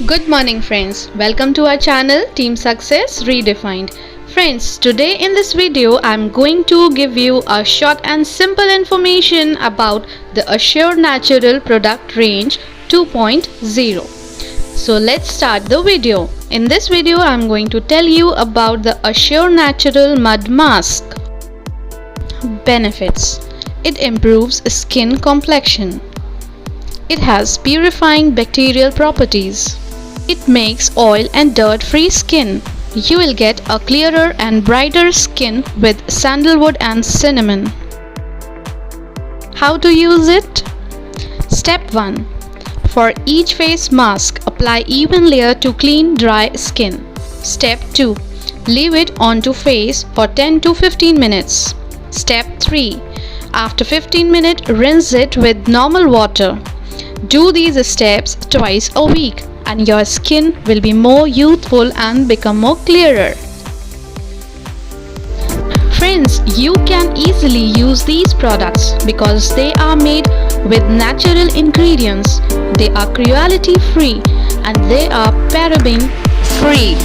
Good morning friends, welcome to our channel Team Success Redefined. Friends, today in this video I'm going to give you a short and simple information about the Assure Natural product range 2.0. So let's start the video. In this video I'm going to tell you about the Assure Natural Mud Mask. Benefits: it improves skin complexion. It has purifying bacterial properties. It makes oil and dirt-free skin. You will get a clearer and brighter skin with sandalwood and cinnamon. How to use it? Step 1. For each face mask, apply even layer to clean dry skin. Step 2. Leave it onto face for 10 to 15 minutes. Step 3. After 15 minutes, rinse it with normal water. Do these steps twice a week and your skin will be more youthful and become more clearer. Friends, you can easily use these products because they are made with natural ingredients. They are cruelty free and they are paraben free.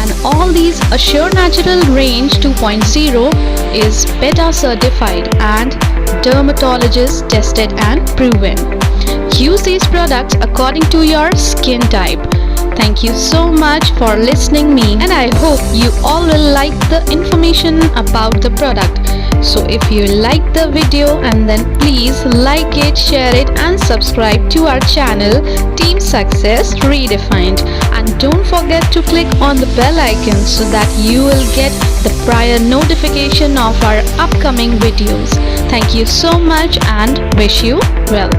And all these Assure Natural Range 2.0 is beta certified and dermatologist tested and proven. Use these products according to your skin type. Thank you so much for listening me, and I hope you all will like the information about the product. So if you like the video, and then please like it, share it and subscribe to our channel Team Success Redefined, and don't forget to click on the bell icon so that you will get the prior notification of our upcoming videos. Thank you so much and wish you well.